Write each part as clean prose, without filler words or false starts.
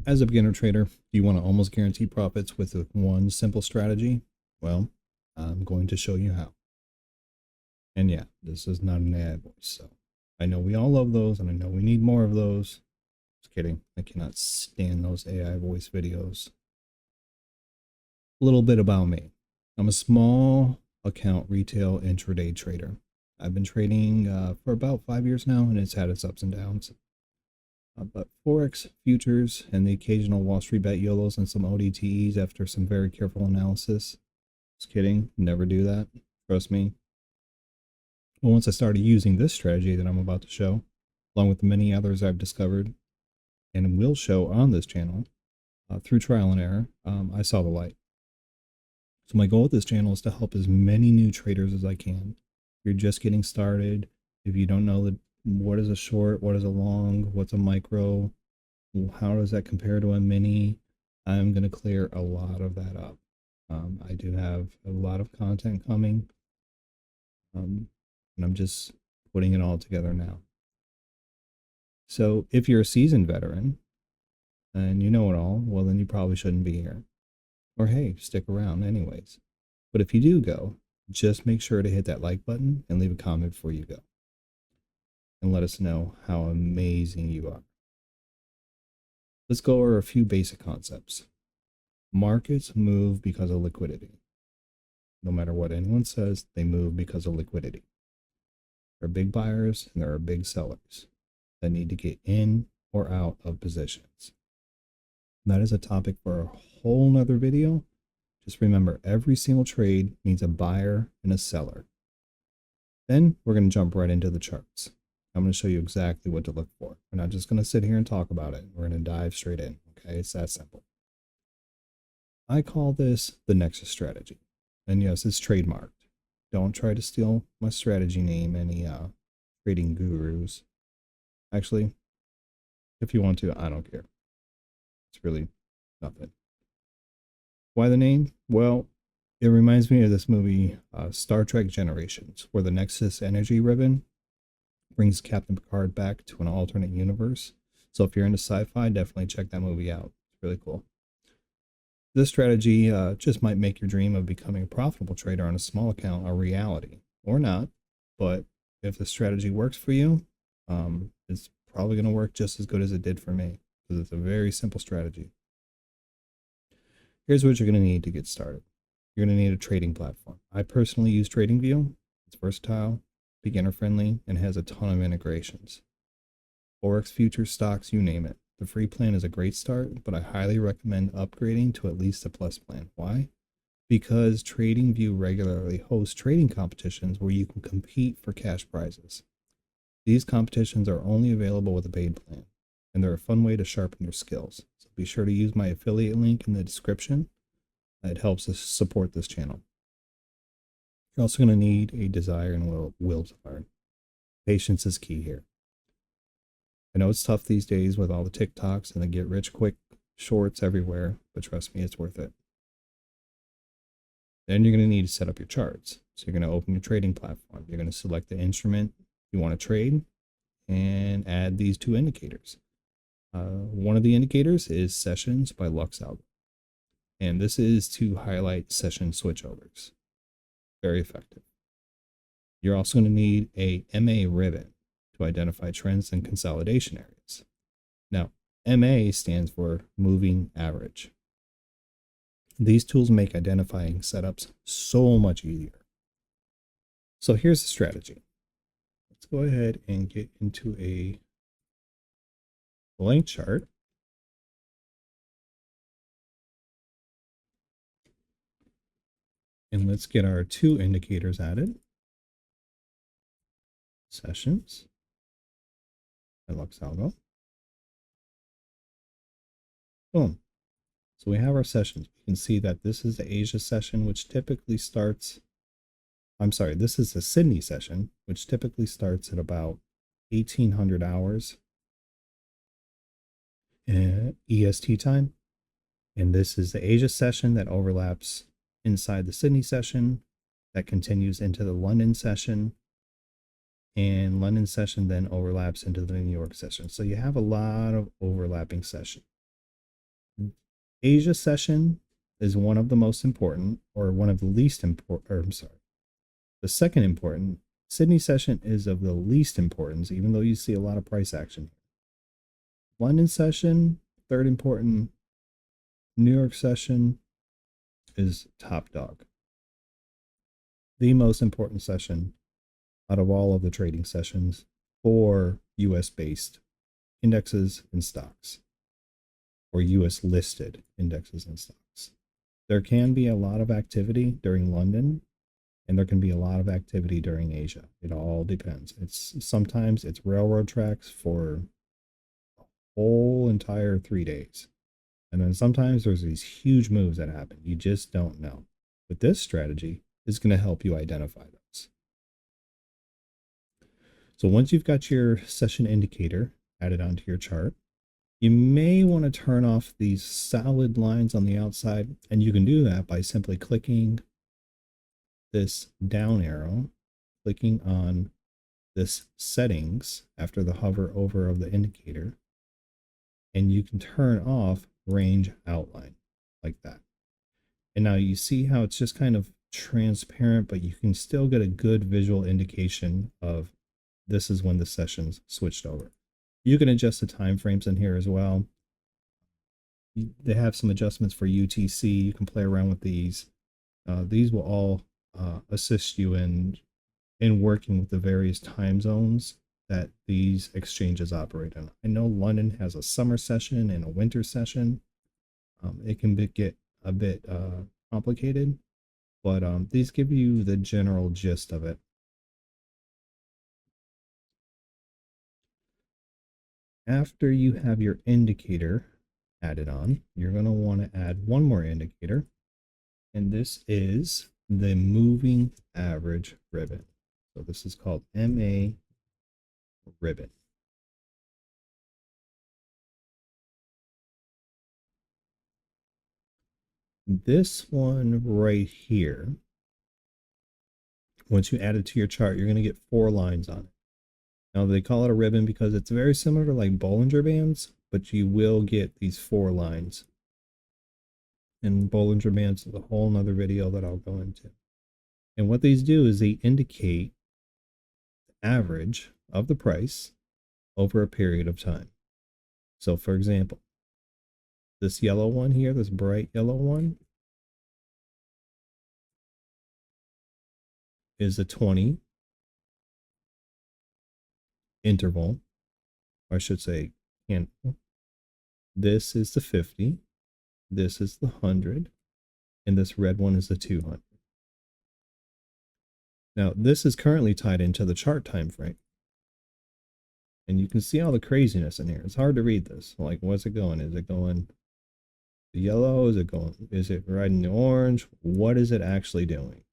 As a beginner trader, do you want to almost guarantee profits with one simple strategy? Well, I'm going to show you how. And yeah, this is not an AI voice, so I know we all love those, and I know we need more of those. Just kidding. I cannot stand those AI voice videos. A little bit about me. I'm a small account retail intraday trader. I've been trading for about 5 years now, and it's had its ups and downs. But Forex, futures, and the occasional Wall Street bet YOLOs and some ODTEs after some very careful analysis. Just kidding. Never do that. Trust me. But once I started using this strategy that I'm about to show, along with the many others I've discovered and will show on this channel, through trial and error, I saw the light. So my goal with this channel is to help as many new traders as I can. If you're just getting started, if you don't know what is a short, what is a long, what's a micro, how does that compare to a mini, I'm going to clear a lot of that up. I do have a lot of content coming, and I'm just putting it all together now. So if you're a seasoned veteran and you know it all, well, then you probably shouldn't be here. Or hey, stick around anyways. But if you do go, just make sure to hit that like button and leave a comment before you go. And let us know how amazing you are. Let's go over a few basic concepts. Markets move because of liquidity. No matter what anyone says, they move because of liquidity. There are big buyers and there are big sellers that need to get in or out of positions. That is a topic for a whole nother video. Just remember, every single trade needs a buyer and a seller. Then we're going to jump right into the charts. I'm going to show you exactly what to look for. We're not just going to sit here and talk about it. We're going to dive straight in. Okay, it's that simple. I call this the Nexus Strategy. And yes, it's trademarked. Don't try to steal my strategy name, any trading gurus. Actually, if you want to, I don't care. It's really nothing. Why the name? Well, it reminds me of this movie, Star Trek Generations, where the Nexus energy ribbon brings Captain Picard back to an alternate universe. So if you're into sci-fi, definitely check that movie out. It's really cool. This strategy just might make your dream of becoming a profitable trader on a small account a reality, or not. But if the strategy works for you, it's probably going to work just as good as it did for me, because it's a very simple strategy. Here's what you're going to need to get started. You're going to need a trading platform. I personally use TradingView. It's versatile, beginner friendly, and has a ton of integrations. Forex, futures, stocks, you name it. The free plan is a great start, but I highly recommend upgrading to at least a plus plan. Why? Because TradingView regularly hosts trading competitions where you can compete for cash prizes. These competitions are only available with a paid plan, and they're a fun way to sharpen your skills. So be sure to use my affiliate link in the description. It helps us support this channel. You're also going to need a desire and will to learn. Patience is key here. I know it's tough these days with all the TikToks and the get rich quick shorts everywhere, but trust me, it's worth it. Then you're going to need to set up your charts. So you're going to open your trading platform. You're going to select the instrument you want to trade and add these two indicators. One of the indicators is Sessions by LuxAlgo. And this is to highlight session switchovers. Very effective. You're also going to need a MA ribbon to identify trends and consolidation areas. Now, MA stands for moving average. These tools make identifying setups so much easier. So here's the strategy. Let's go ahead and get into a blank chart. And let's get our two indicators added. Sessions by LuxAlgo. Boom. So we have our sessions. You can see that this is the Asia session, which typically starts, this is the Sydney session, which typically starts at about 1800 hours EST time. And this is the Asia session that overlaps inside the Sydney session, that continues into the London session, and London session then overlaps into the New York session. So you have a lot of overlapping sessions. Asia session is one of the most important, or one of the least important, or I'm sorry, the second important. Sydney session is of the least importance, even though you see a lot of price action. London session, third important. New York session is top dog. The most important session out of all of the trading sessions for US based indexes and stocks, or US listed indexes and stocks. There can be a lot of activity during London, and there can be a lot of activity during Asia. It all depends. Sometimes it's railroad tracks for a whole entire 3 days. And then sometimes there's these huge moves that happen. You just don't know. But this strategy is going to help you identify those. So once you've got your session indicator added onto your chart, you may want to turn off these solid lines on the outside. And you can do that by simply clicking this down arrow, clicking on this settings after the hover over of the indicator, and you can turn off range outline like that. And now you see how it's just kind of transparent, but you can still get a good visual indication of this is when the sessions switched over. You can adjust the time frames in here as well. They have some adjustments for UTC. You can play around with these. These will all assist you in working with the various time zones that these exchanges operate in. I know London has a summer session and a winter session. It can get a bit complicated, but these give you the general gist of it. After you have your indicator added on, you're going to want to add one more indicator, and this is the moving average ribbon. So this is called MA ribbon. This one right here, once you add it to your chart, you're going to get 4 lines on it. Now they call it a ribbon because it's very similar to like Bollinger Bands, but you will get these 4 lines. And Bollinger Bands is a whole nother video that I'll go into. And what these do is they indicate the average of the price over a period of time. So for example, this yellow one here, this bright yellow one, is a 20 interval, or I should say candle. This is the 50, this is the 100, and this red one is the 200. Now this is currently tied into the chart time frame, and you can see all the craziness in here. It's hard to read this. Like, what's it going? Is it going the yellow? Is it riding the orange? What is it actually doing?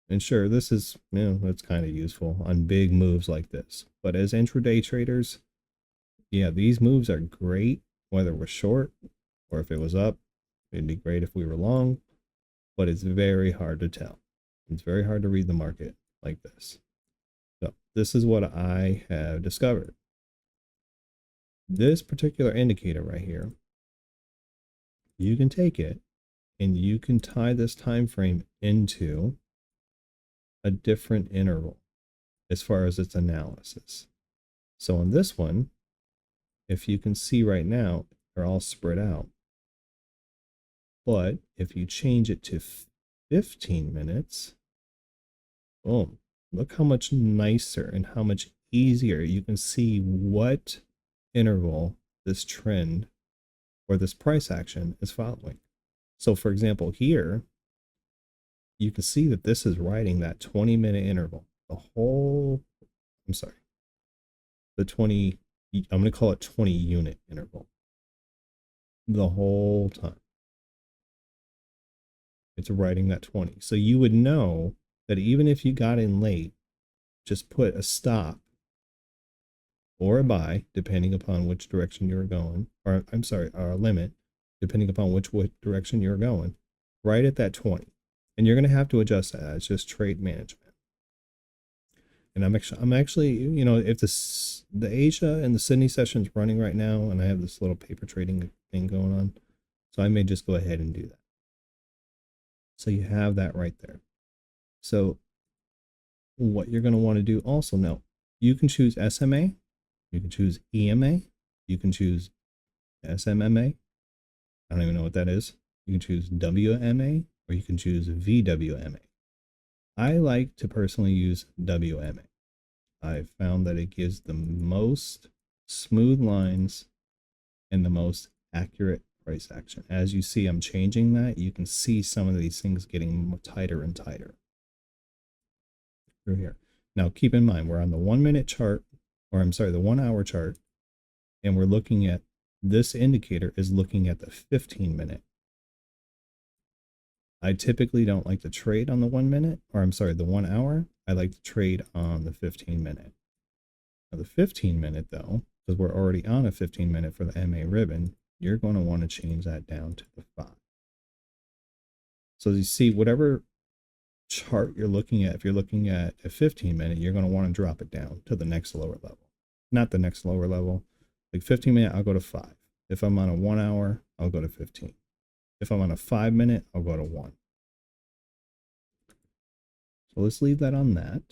And sure, this is, that's kind of useful on big moves like this. But as intraday traders, yeah, these moves are great, whether we're short or if it was up. It'd be great if we were long, but it's very hard to tell. It's very hard to read the market like this. So this is what I have discovered. This particular indicator right here, you can take it and you can tie this time frame into a different interval as far as its analysis. So on this one, if you can see right now, they're all spread out. But if you change it to 15 minutes, boom, look how much nicer and how much easier you can see what interval this trend or this price action is following. So for example, here, you can see that this is riding that 20-minute interval. The 20, I'm going to call it 20 unit interval. The whole time. It's riding that 20. So you would know that even if you got in late, just put a stop or a buy, depending upon which direction you're going, or a limit, depending upon which direction you're going, right at that 20. And you're going to have to adjust that. It's just trade management. And I'm actually, if the Asia and the Sydney session's running right now, and I have this little paper trading thing going on, So I may just go ahead and do that. So you have that right there. So what you're going to want to do also, now you can choose SMA, you can choose EMA, you can choose SMMA. I don't even know what that is. You can choose WMA or you can choose VWMA. I like to personally use WMA. I found that it gives the most smooth lines and the most accurate price action. As you see, I'm changing that. You can see some of these things getting tighter and tighter through here. Now, keep in mind, we're on the 1 minute chart, or I'm sorry, the 1 hour chart, and we're looking at this indicator is looking at the 15 minute. I typically don't like to trade on the 1 minute, or I'm sorry, the 1 hour. I like to trade on the 15 minute. Now, the 15 minute, though, because we're already on a 15 minute for the MA ribbon, you're going to want to change that down to the 5. So you see, whatever chart you're looking at, if you're looking at a 15 minute, you're going to want to drop it down to the next lower level. Not the next lower level. Like 15 minute, I'll go to 5. If I'm on a 1 hour, I'll go to 15. If I'm on a 5 minute, I'll go to 1. So let's leave that on that.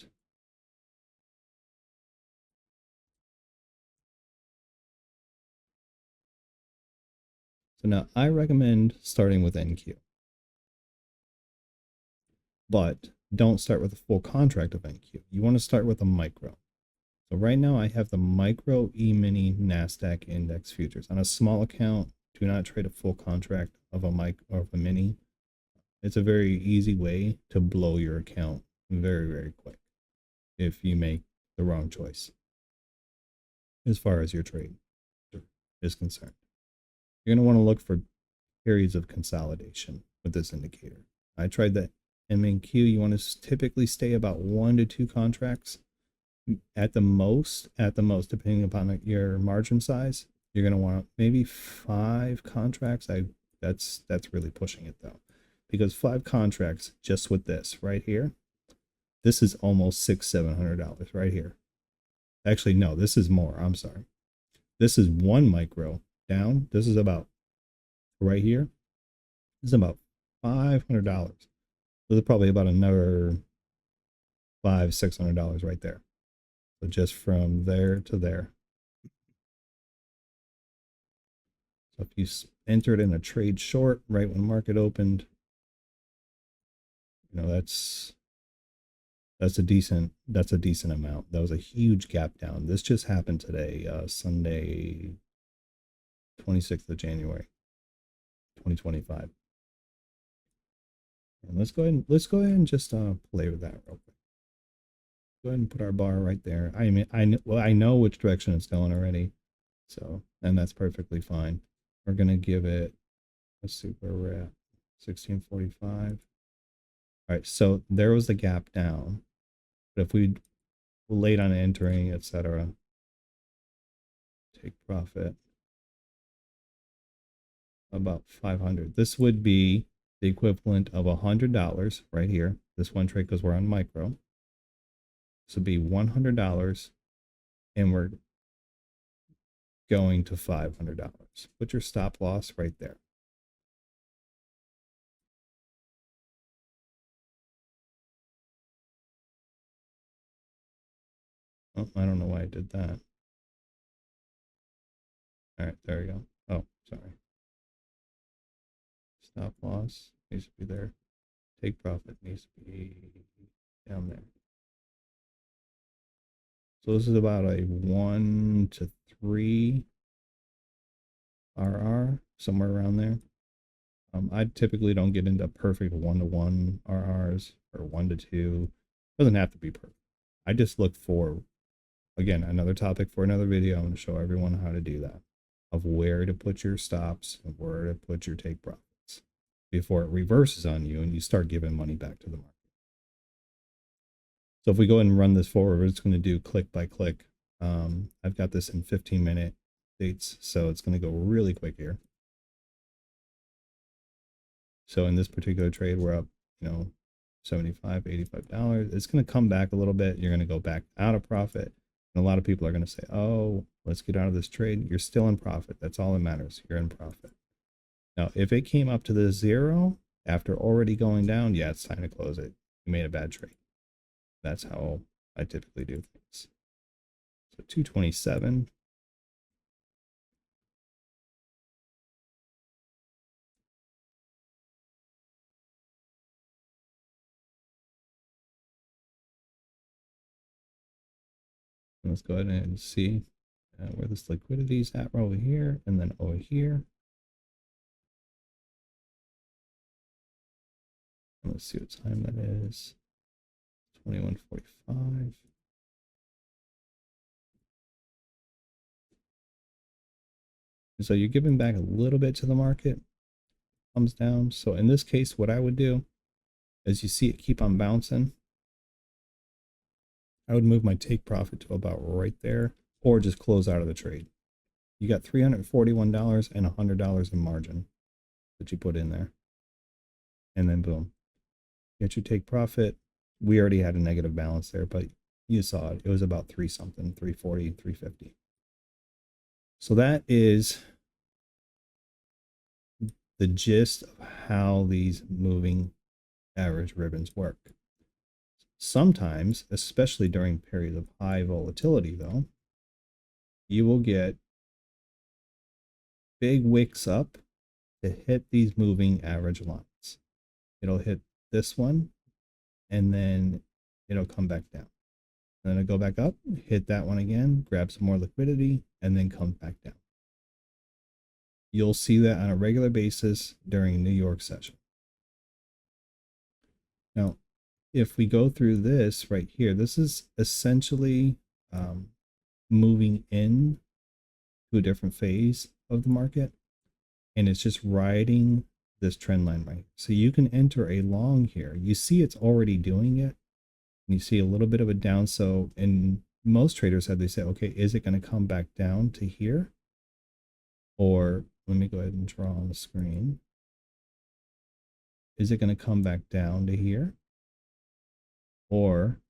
So now I recommend starting with NQ. But don't start with a full contract of NQ. You want to start with a micro. So right now I have the micro E-mini NASDAQ index futures. On a small account, do not trade a full contract of a mini. It's a very easy way to blow your account very, very quick if you make the wrong choice as far as your trade is concerned. You're going to want to look for periods of consolidation with this indicator. I tried that MNQ. You want to typically stay about 1 to 2 contracts at the most, depending upon your margin size. You're going to want maybe 5 contracts. That's really pushing it though, because 5 contracts just with this right here, this is almost $600-700 right here. Actually, no, this is more. I'm sorry. This is 1 micro down. This is about right here. This is about $500. This is probably about another $500-600 right there. So just from there to there. So if you entered in a trade short right when market opened, you know, that's a decent amount. That was a huge gap down. This just happened today, Sunday, 26th of January, 2025. And let's go ahead and just play with that real quick. Go ahead and put our bar right there. I mean, I know which direction it's going already, so, and that's perfectly fine. We're gonna give it, let's see where we're at, 1645. All right, so there was the gap down, but if we were late on entering, etc., take profit about 500. This would be the equivalent of $100 right here. This one trade, because we're on micro. This would be $100, and we're going to $500. Put your stop loss right there. Oh, I don't know why I did that. All right, there we go. Oh, sorry. Stop loss needs to be there. Take profit needs to be down there. So this is about a 1 to 3 RR, somewhere around there. I typically don't get into perfect 1-to-1 RRs or 1 to 2. Doesn't have to be perfect. I just look for, again, another topic for another video. I'm going to show everyone how to do that, of where to put your stops and where to put your take profits before it reverses on you and you start giving money back to the market. So if we go ahead and run this forward, we're just going to do click by click. I've got this in 15-minute dates, so it's going to go really quick here. So in this particular trade, we're up, you know, $75, $85. It's going to come back a little bit. You're going to go back out of profit. And a lot of people are going to say, oh, let's get out of this trade. You're still in profit. That's all that matters. You're in profit. Now, if it came up to the 0 after already going down, yeah, it's time to close it. You made a bad trade. That's how I typically do things. So 227. Let's go ahead and see where this liquidity is at over here and then over here. Let's see what time that is. 21:45. So you're giving back a little bit to the market, comes down. So in this case, what I would do is you see it keep on bouncing. I would move my take profit to about right there or just close out of the trade. You got $341 and $100 in margin that you put in there. And then boom, get your take profit. We already had a negative balance there, but you saw it. It was about 3 something, 340, 350. So that is the gist of how these moving average ribbons work. Sometimes, especially during periods of high volatility though, you will get big wicks up to hit these moving average lines. It'll hit this one and then it'll come back down. Then it'll go back up, hit that one again, grab some more liquidity, and then come back down. You'll see that on a regular basis during New York session. Now, if we go through this right here, this is essentially moving in to a different phase of the market, and it's just riding this trend line right. So you can enter a long here. You see it's already doing it. And you see a little bit of a down. So in most traders have they say, okay, is it going to come back down to here? Or let me go ahead and draw on the screen. Is it going to come back down to here? Or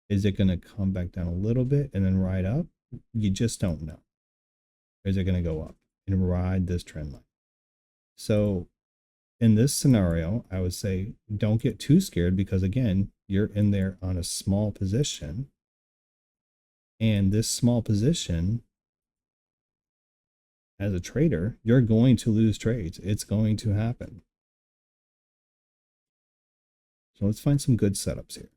is it going to come back down a little bit and then ride up? You just don't know. Or is it going to go up and ride this trend line? So in this scenario, I would say don't get too scared because again, you're in there on a small position. And this small position, as a trader, you're going to lose trades. It's going to happen. So let's find some good setups here.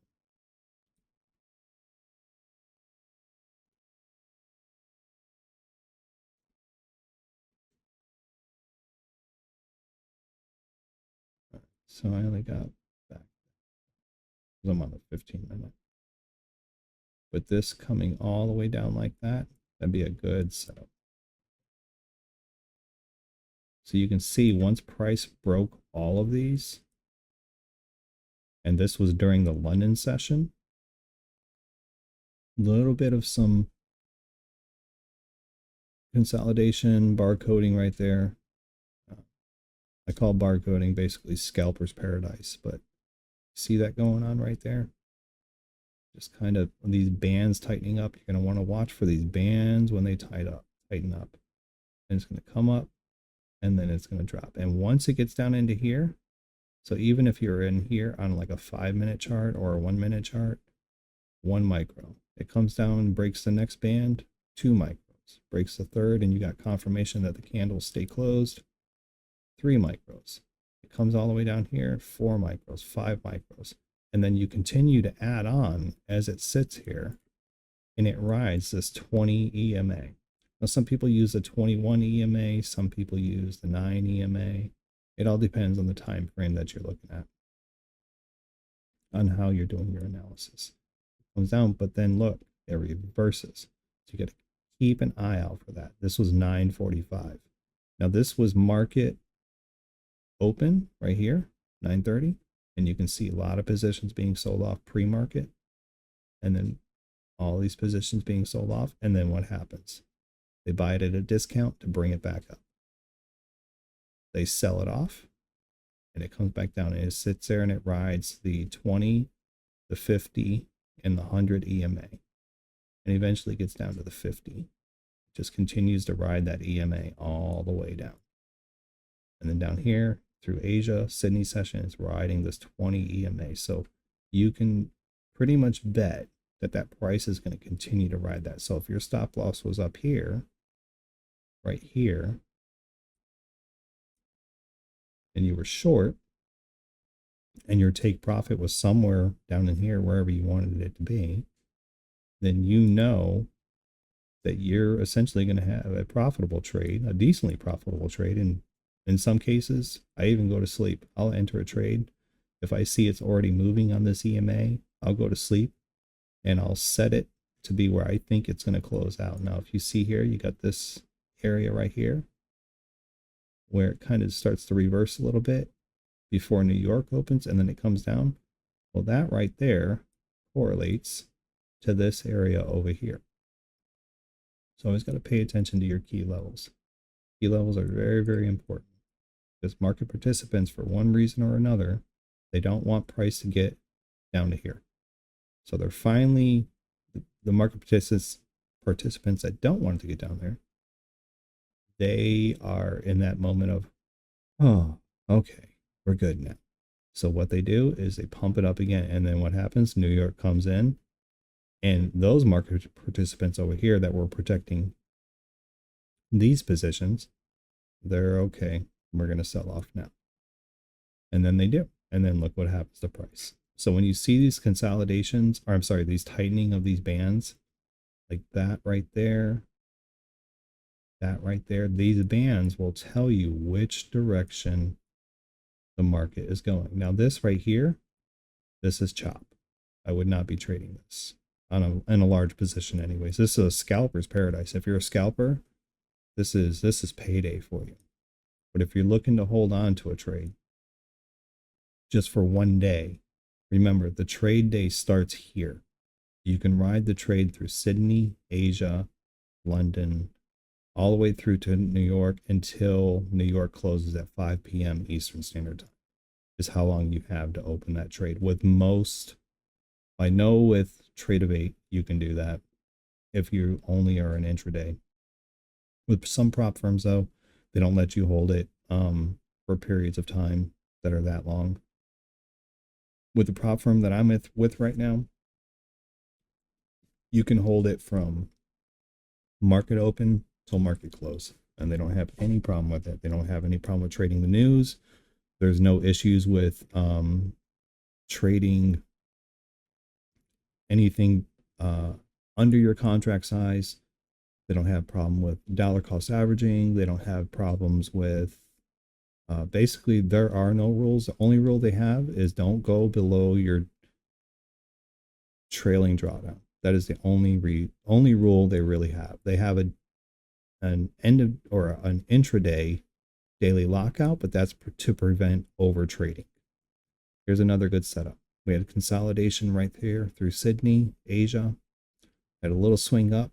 So I only got back. I'm on the 15-minute. With this coming all the way down like that, that'd be a good setup. So you can see once price broke all of these, and this was during the London session, a little bit of some consolidation, barcoding right there. I call barcoding basically scalper's paradise, but see that going on right there? Just kind of these bands tightening up. You're going to want to watch for these bands when they tighten up. And it's going to come up and then it's going to drop. And once it gets down into here, so even if you're in here on like a 5-minute chart or a 1-minute chart, 1 micro, it comes down, breaks the next band, 2 micros, breaks the third, and you got confirmation that the candles stay closed, 3 micros. It comes all the way down here, 4 micros, 5 micros. And then you continue to add on as it sits here, and it rides this 20 EMA. Now, some people use the 21 EMA, some people use the 9 EMA. It all depends on the time frame that you're looking at, on how you're doing your analysis. It comes down, but then look, it reverses. So you got to keep an eye out for that. This was 9:45. Now, this was market open right here, 9:30. And you can see a lot of positions being sold off pre-market, and then all these positions being sold off. And then what happens? They buy it at a discount to bring it back up. They sell it off and it comes back down, and it sits there and it rides the 20, the 50, and the 100 EMA, and eventually gets down to the 50. Just continues to ride that EMA all the way down. And then down here through Asia, Sydney session is riding this 20 EMA. So you can pretty much bet that that price is going to continue to ride that. So if your stop loss was up here, right here, and you were short, and your take profit was somewhere down in here, wherever you wanted it to be, then you know that you're essentially going to have a profitable trade, a decently profitable trade. And in some cases, I even go to sleep. I'll enter a trade. If I see it's already moving on this EMA, I'll go to sleep and I'll set it to be where I think it's going to close out. Now, if you see here, you got this area right here where it kind of starts to reverse a little bit before New York opens and then it comes down. Well, that right there correlates to this area over here. So always got to pay attention to your key levels. Key levels are very, very important because market participants, for one reason or another, they don't want price to get down to here. So they're finally, the market participants that don't want it to get down there, they are in that moment of, oh, okay, we're good now. So what they do is they pump it up again. And then what happens? New York comes in. And those market participants over here that were protecting these positions, they're okay. We're going to sell off now. And then they do. And then look what happens to price. So when you see these consolidations, or I'm sorry, these tightening of these bands, like that right there, these bands will tell you which direction the market is going. Now this right here, this is chop. I would not be trading this in a large position anyways. This is a scalper's paradise. If you're a scalper, this is payday for you. But if you're looking to hold on to a trade just for one day, remember the trade day starts here. You can ride the trade through Sydney, Asia, London, all the way through to New York until New York closes at 5 p.m. Eastern Standard Time is how long you have to open that trade. With most, I know with Trade of 8, you can do that if you only are an intraday. With some prop firms, though, they don't let you hold it for periods of time that are that long. With the prop firm that I'm with right now, you can hold it from market open till market close, and they don't have any problem with it. They don't have any problem with trading the news. There's no issues with trading anything under your contract size. They don't have problem with dollar cost averaging. They don't have problems with basically there are no rules. The only rule they have is don't go below your trailing drawdown. That is the only rule they really have. They have an end of or an intraday daily lockout, but that's to prevent over trading. Here's another good setup. We had consolidation right here through Sydney, Asia. Had a little swing up,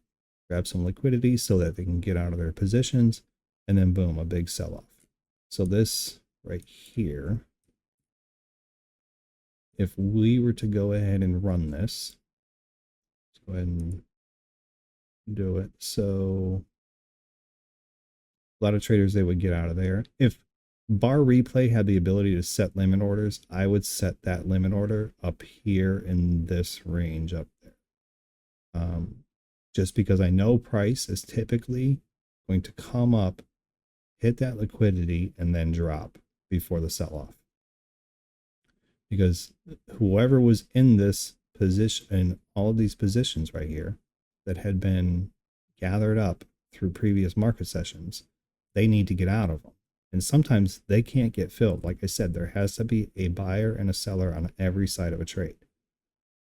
grab some liquidity so that they can get out of their positions, and then boom, a big sell-off. So this right here, if we were to go ahead and run this, let's go ahead and do it. So a lot of traders, they would get out of there. If Bar Replay had the ability to set limit orders, I would set that limit order up here in this range up there. Just because I know price is typically going to come up, hit that liquidity, and then drop before the sell-off. Because whoever was in this position, in all of these positions right here that had been gathered up through previous market sessions, they need to get out of them. And sometimes they can't get filled. Like I said, there has to be a buyer and a seller on every side of a trade.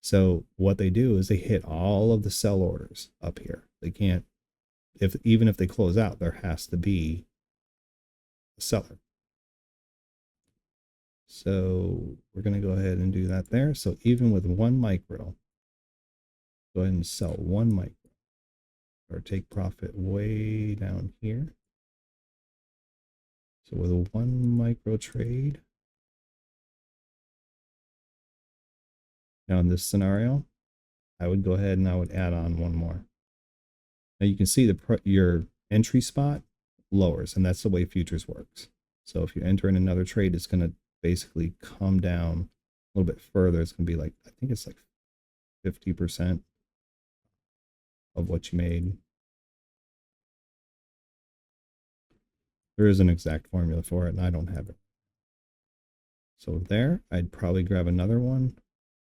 So what they do is they hit all of the sell orders up here. They can't, even if they close out, there has to be a seller. So we're going to go ahead and do that there. So even with 1 micro, go ahead and sell 1 micro or take profit way down here. So with a 1 micro trade, now in this scenario, I would go ahead and I would add on 1 more. Now you can see your entry spot lowers, and that's the way futures works. So if you enter in another trade, it's going to basically come down a little bit further. It's going to be like, I think it's like 50% of what you made. There is an exact formula for it, and I don't have it. So there, I'd probably grab another one.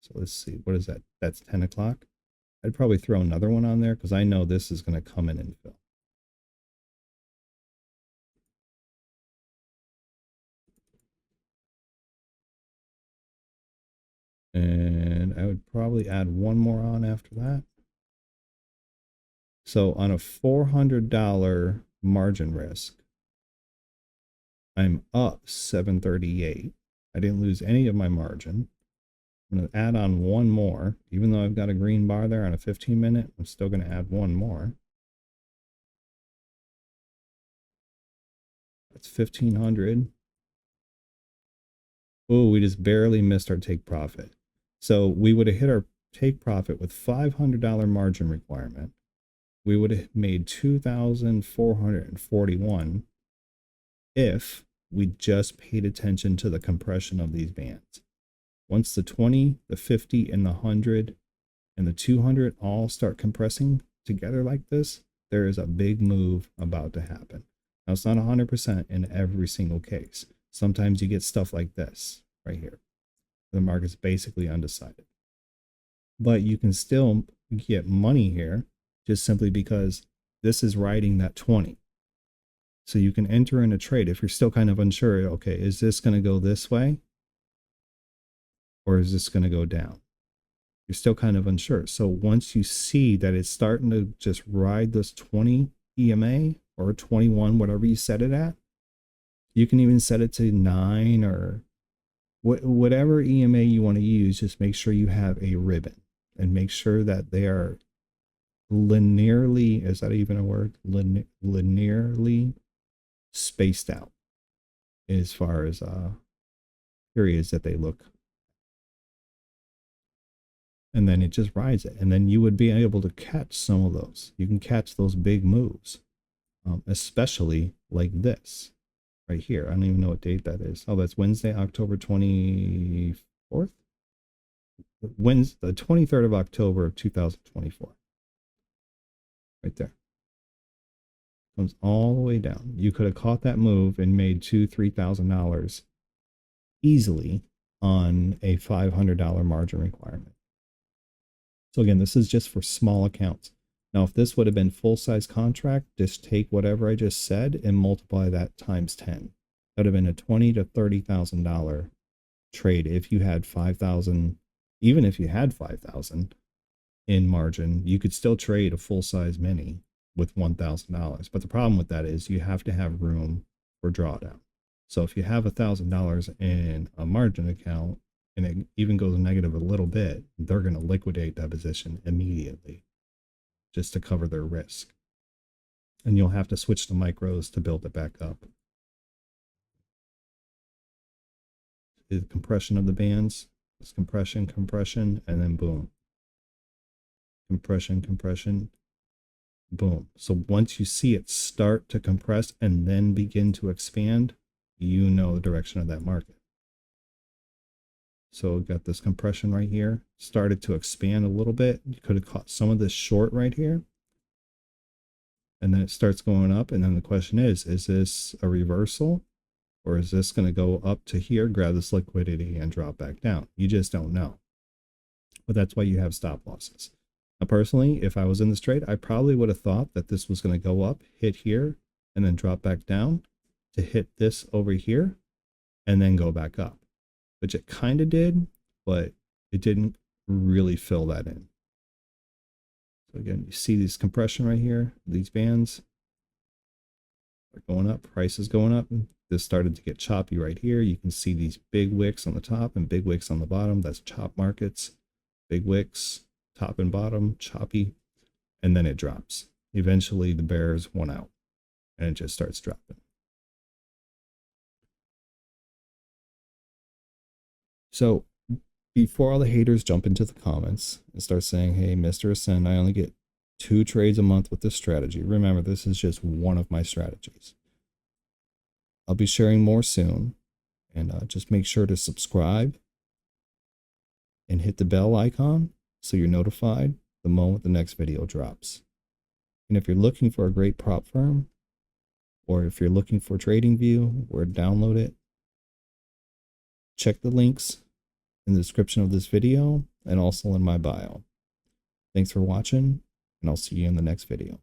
So let's see, what is that? That's 10 o'clock. I'd probably throw another one on there because I know this is going to come in and fill. And I would probably add one more on after that. So on a $400 margin risk, I'm up 738. I didn't lose any of my margin. I'm going to add on one more. Even though I've got a green bar there on a 15-minute, I'm still going to add one more. That's 1,500. Oh, we just barely missed our take profit. So we would have hit our take profit with $500 margin requirement. We would have made 2,441 if we just paid attention to the compression of these bands. Once the 20, the 50, and the 100 and the 200 all start compressing together like this, there is a big move about to happen. Now, it's not 100% in every single case. Sometimes you get stuff like this right here. The market's basically undecided. But you can still get money here just simply because this is riding that 20. So you can enter in a trade if you're still kind of unsure, okay, is this going to go this way? Or is this going to go down? You're still kind of unsure. So once you see that it's starting to just ride this 20 EMA or 21, whatever you set it at, you can even set it to 9 or whatever EMA you want to use. Just make sure you have a ribbon and make sure that they are linearly, is that even a word? Linearly spaced out as far as periods that they look. And then it just rides it. And then you would be able to catch some of those. You can catch those big moves, especially like this right here. I don't even know what date that is. Oh, that's Wednesday, October 24th. Wednesday, the 23rd of October of 2024. Right there. Comes all the way down. You could have caught that move and made $2,000-$3,000 easily on a $500 margin requirement. So again, this is just for small accounts. Now, if this would have been full-size contract, just take whatever I just said and multiply that times 10. That would have been a $20,000 to $30,000 trade if you had 5,000. Even if you had 5,000 in margin, you could still trade a full-size mini with $1,000. But the problem with that is you have to have room for drawdown. So if you have $1,000 in a margin account, and it even goes negative a little bit, they're going to liquidate that position immediately just to cover their risk. And you'll have to switch to micros to build it back up. The compression of the bands, it's compression, compression, and then boom. Compression, compression, boom. So once you see it start to compress and then begin to expand, you know the direction of that market. So we've got this compression right here, started to expand a little bit. You could have caught some of this short right here. And then it starts going up. And then the question is this a reversal? Or is this going to go up to here, grab this liquidity and drop back down? You just don't know. But that's why you have stop losses. Now, personally, if I was in this trade, I probably would have thought that this was going to go up, hit here, and then drop back down to hit this over here, and then go back up. Which it kind of did, but it didn't really fill that in. So again, you see this compression right here, these bands are going up, price is going up. This started to get choppy right here. You can see these big wicks on the top and big wicks on the bottom. That's chop markets. Big wicks, top and bottom, choppy, and then it drops. Eventually the bears won out and it just starts dropping. So before all the haters jump into the comments and start saying, hey, Mr. Ascend, I only get 2 trades a month with this strategy. Remember, this is just one of my strategies. I'll be sharing more soon. And just make sure to subscribe and hit the bell icon so you're notified the moment the next video drops. And if you're looking for a great prop firm, or if you're looking for TradingView or download it, check the links in the description of this video and also in my bio. Thanks for watching, and I'll see you in the next video.